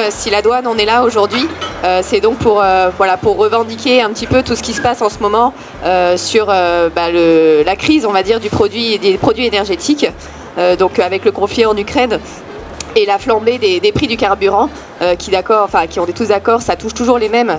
si la douane, on est là aujourd'hui, c'est donc pour, voilà, pour revendiquer un petit peu tout ce qui se passe en ce moment sur la crise, on va dire, des produits énergétiques, donc avec le conflit en Ukraine et la flambée des prix du carburant, qui ont des tous d'accord, ça touche toujours les mêmes.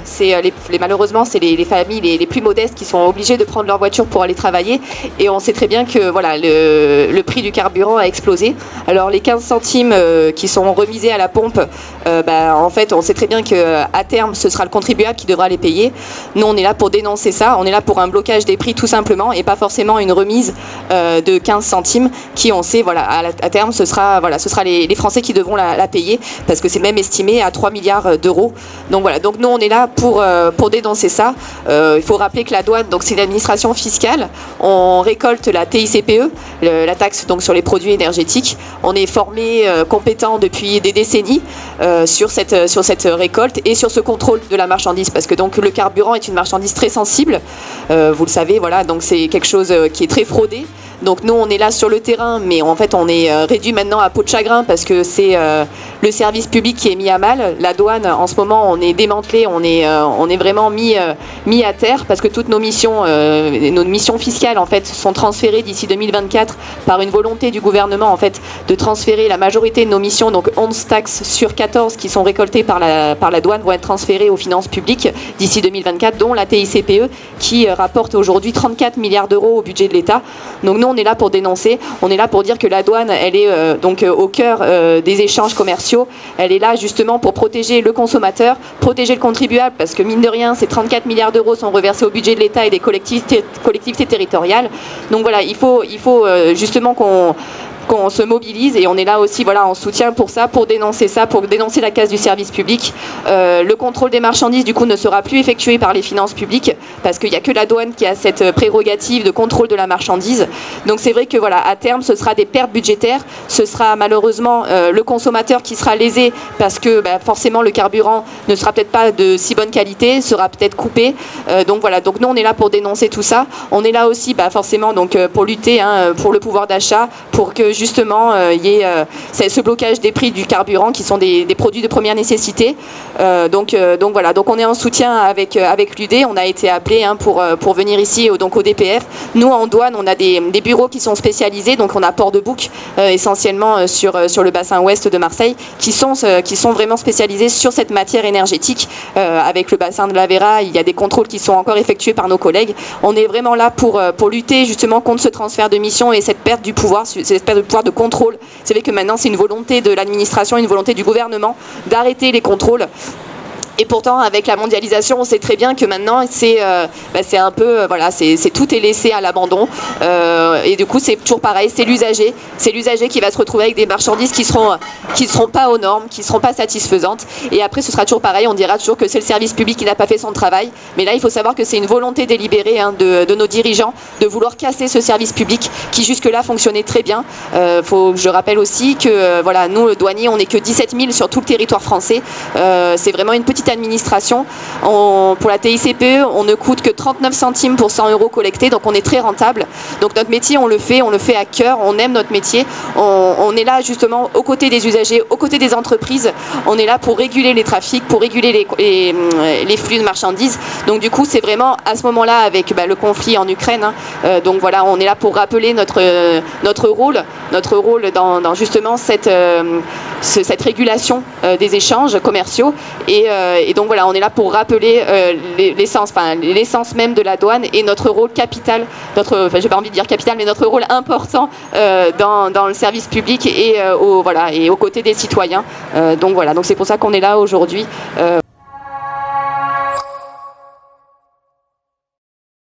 Malheureusement, c'est les familles les plus modestes qui sont obligées de prendre leur voiture pour aller travailler. Et on sait très bien que voilà, le prix du carburant a explosé. Alors les 15 centimes qui sont remisés à la pompe, en fait, on sait très bien qu'à terme, ce sera le contribuable qui devra les payer. Nous, on est là pour dénoncer ça. On est là pour un blocage des prix tout simplement et pas forcément une remise de 15 centimes qui, on sait, voilà, à terme, ce sera les Français qui devront la payer parce que c'est même estimé à 3 milliards d'euros. Donc voilà, donc nous on est là pour dénoncer ça. Il faut rappeler que la douane, donc c'est l'administration fiscale. On récolte la TICPE, la taxe donc sur les produits énergétiques. On est formé, compétent depuis des décennies sur cette récolte et sur ce contrôle de la marchandise, parce que donc le carburant est une marchandise très sensible. Vous le savez, voilà, donc c'est quelque chose qui est très fraudé. Donc nous on est là sur le terrain, mais en fait on est réduit maintenant à peau de chagrin parce que c'est le service public qui est mis à mal. La douane en ce moment on est démantelé, on est vraiment mis à terre parce que toutes nos missions fiscales en fait sont transférées d'ici 2024 par une volonté du gouvernement en fait de transférer la majorité de nos missions, donc 11 taxes sur 14 qui sont récoltées par la douane vont être transférées aux finances publiques d'ici 2024, dont la TICPE qui rapporte aujourd'hui 34 milliards d'euros au budget de l'État. Donc nous on est là pour dénoncer, on est là pour dire que la douane elle est donc au cœur des échanges commerciaux, elle est là justement pour protéger le consommateur, protéger le contribuable, parce que mine de rien ces 34 milliards d'euros sont reversés au budget de l'État et des collectivités territoriales. Donc voilà, il faut justement qu'on se mobilise et on est là aussi voilà, en soutien pour ça, pour dénoncer la casse du service public. Le contrôle des marchandises du coup ne sera plus effectué par les finances publiques parce qu'il n'y a que la douane qui a cette prérogative de contrôle de la marchandise. Donc c'est vrai que voilà, à terme ce sera des pertes budgétaires, ce sera malheureusement le consommateur qui sera lésé parce que forcément le carburant ne sera peut-être pas de si bonne qualité, sera peut-être coupé. Donc voilà, donc nous on est là pour dénoncer tout ça. On est là aussi forcément donc, pour lutter pour le pouvoir d'achat, pour que justement il y ait ce blocage des prix du carburant qui sont des produits de première nécessité. Donc voilà, donc on est en soutien avec l'UD, on a été appelé pour venir ici donc au DPF. Nous en douane on a des bureaux qui sont spécialisés, donc on a Port-de-Bouc essentiellement sur le bassin ouest de Marseille qui sont vraiment spécialisés sur cette matière énergétique. Avec le bassin de l'Avera, il y a des contrôles qui sont encore effectués par nos collègues. On est vraiment là pour lutter justement contre ce transfert de mission et cette perte du pouvoir, pouvoir de contrôle. C'est vrai que maintenant c'est une volonté de l'administration, une volonté du gouvernement d'arrêter les contrôles. Et pourtant, avec la mondialisation, on sait très bien que maintenant, c'est un peu, voilà, tout est laissé à l'abandon. Et du coup, c'est toujours pareil, c'est l'usager qui va se retrouver avec des marchandises qui seront pas aux normes, qui seront pas satisfaisantes. Et après, ce sera toujours pareil, on dira toujours que c'est le service public qui n'a pas fait son travail. Mais là, il faut savoir que c'est une volonté délibérée de nos dirigeants de vouloir casser ce service public qui jusque-là fonctionnait très bien. Je rappelle aussi que voilà, nous, le douanier, on n'est que 17 000 sur tout le territoire français. C'est vraiment une petite administration. Pour la TICPE, on ne coûte que 39 centimes pour 100 € collectés, donc on est très rentable. Donc notre métier, on le fait à cœur, on aime notre métier. On est là justement aux côtés des usagers, aux côtés des entreprises. On est là pour réguler les trafics, pour réguler les flux de marchandises. Donc du coup, c'est vraiment à ce moment-là, avec le conflit en Ukraine, donc voilà, on est là pour rappeler notre rôle dans justement cette régulation des échanges commerciaux. Et donc voilà, on est là pour rappeler l'essence même de la douane et notre rôle capital, j'ai pas envie de dire capital, mais notre rôle important dans le service public et aux côtés des citoyens. Donc voilà, donc c'est pour ça qu'on est là aujourd'hui.